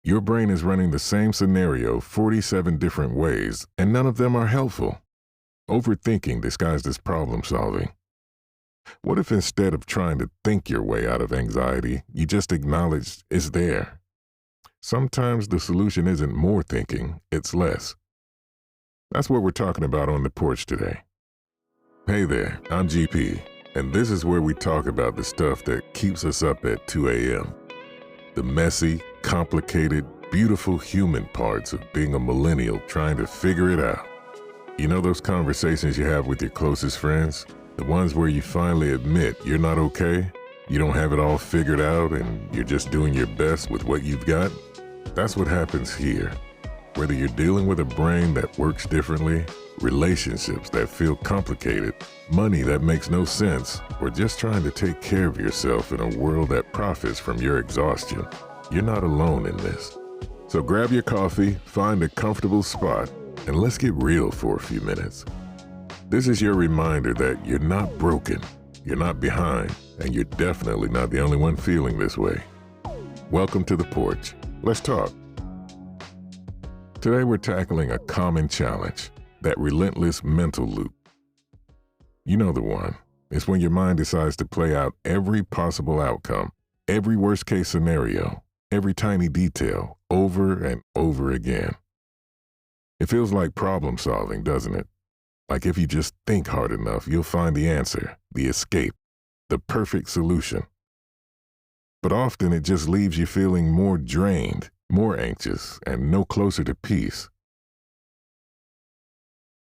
Your brain is running the same scenario 47 different ways, and none of them are helpful. Overthinking disguised as problem solving. What if instead of trying to think your way out of anxiety, you just acknowledge it's there? Sometimes the solution isn't more thinking, it's less. That's what we're talking about on the porch today. Hey there, I'm GP, and this is where we talk about the stuff that keeps us up at 2 a.m. The messy, complicated, beautiful human parts of being a millennial trying to figure it out. You know those conversations you have with your closest friends? The ones where you finally admit you're not okay, you don't have it all figured out, and you're just doing your best with what you've got? That's what happens here. Whether you're dealing with a brain that works differently, relationships that feel complicated, money that makes no sense, or just trying to take care of yourself in a world that profits from your exhaustion, you're not alone in this. So grab your coffee, find a comfortable spot, and let's get real for a few minutes. This is your reminder that you're not broken, you're not behind, and you're definitely not the only one feeling this way. Welcome to the porch. Let's talk. Today we're tackling a common challenge, that relentless mental loop. You know the one. It's when your mind decides to play out every possible outcome, every worst-case scenario, every tiny detail, over and over again. It feels like problem solving, doesn't it? Like if you just think hard enough, you'll find the answer, the escape, the perfect solution. But often it just leaves you feeling more drained, more anxious, and no closer to peace.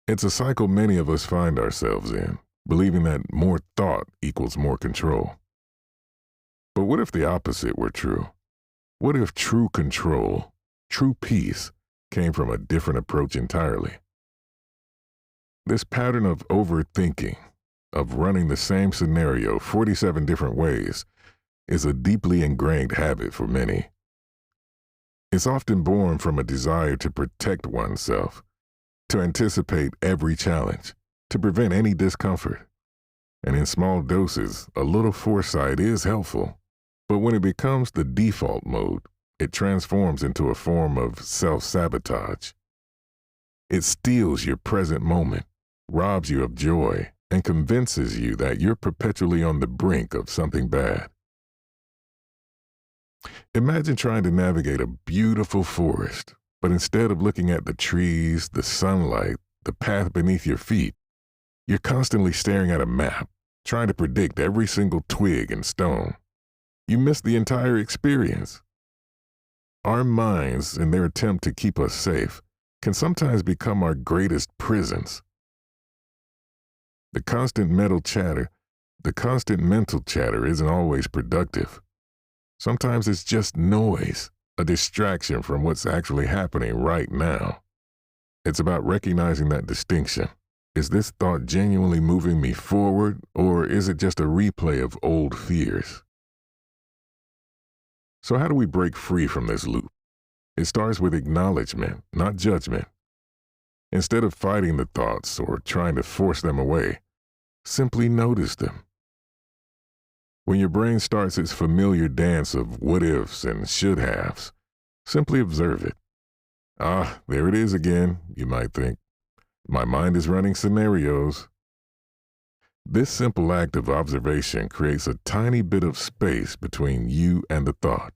It's a cycle many of us find ourselves in, believing that more thought equals more control. But what if the opposite were true? What if true control, true peace, came from a different approach entirely? This pattern of overthinking, of running the same scenario 47 different ways, is a deeply ingrained habit for many. It's often born from a desire to protect oneself, to anticipate every challenge, to prevent any discomfort. And in small doses, a little foresight is helpful. But when it becomes the default mode, it transforms into a form of self-sabotage. It steals your present moment, robs you of joy, and convinces you that you're perpetually on the brink of something bad. Imagine trying to navigate a beautiful forest, but instead of looking at the trees, the sunlight, the path beneath your feet, you're constantly staring at a map, trying to predict every single twig and stone. You miss the entire experience. Our minds, in their attempt to keep us safe, can sometimes become our greatest prisons. The constant mental chatter isn't always productive. Sometimes it's just noise, a distraction from what's actually happening right now. It's about recognizing that distinction. Is this thought genuinely moving me forward, or is it just a replay of old fears? So how do we break free from this loop? It starts with acknowledgement, not judgment. Instead of fighting the thoughts or trying to force them away, simply notice them. When your brain starts its familiar dance of what-ifs and should-haves, simply observe it. Ah, there it is again, you might think. My mind is running scenarios. This simple act of observation creates a tiny bit of space between you and the thought.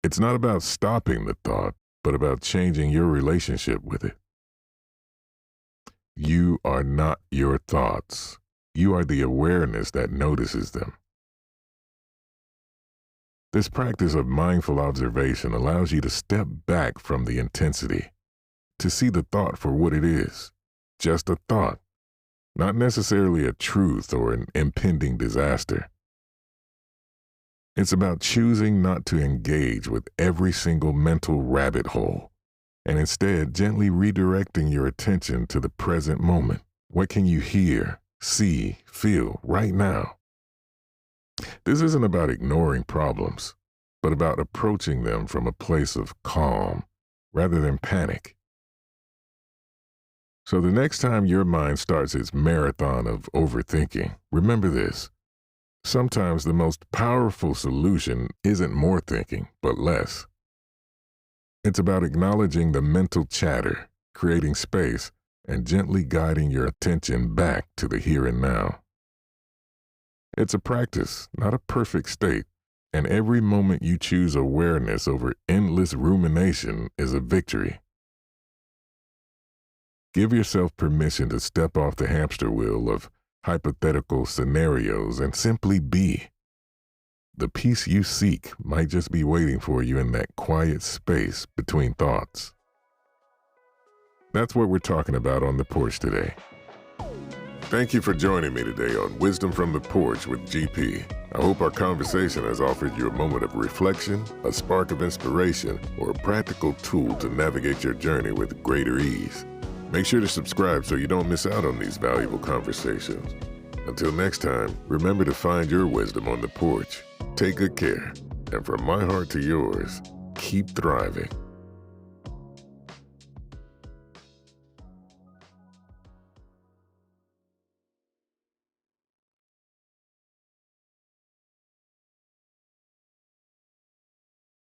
It's not about stopping the thought, but about changing your relationship with it. You are not your thoughts. You are the awareness that notices them. This practice of mindful observation allows you to step back from the intensity, to see the thought for what it is, just a thought, not necessarily a truth or an impending disaster. It's about choosing not to engage with every single mental rabbit hole, and instead gently redirecting your attention to the present moment. What can you hear, see, feel right now? This isn't about ignoring problems, but about approaching them from a place of calm rather than panic. So the next time your mind starts its marathon of overthinking, remember this. Sometimes the most powerful solution isn't more thinking, but less. It's about acknowledging the mental chatter, creating space, and gently guiding your attention back to the here and now. It's a practice, not a perfect state, and every moment you choose awareness over endless rumination is a victory. Give yourself permission to step off the hamster wheel of hypothetical scenarios and simply be. The peace you seek might just be waiting for you in that quiet space between thoughts. That's what we're talking about on the porch today. Thank you for joining me today on Wisdom from the Porch with GP. I hope our conversation has offered you a moment of reflection, a spark of inspiration, or a practical tool to navigate your journey with greater ease. Make sure to subscribe so you don't miss out on these valuable conversations. Until next time, remember to find your wisdom on the porch. Take good care, and from my heart to yours, keep thriving.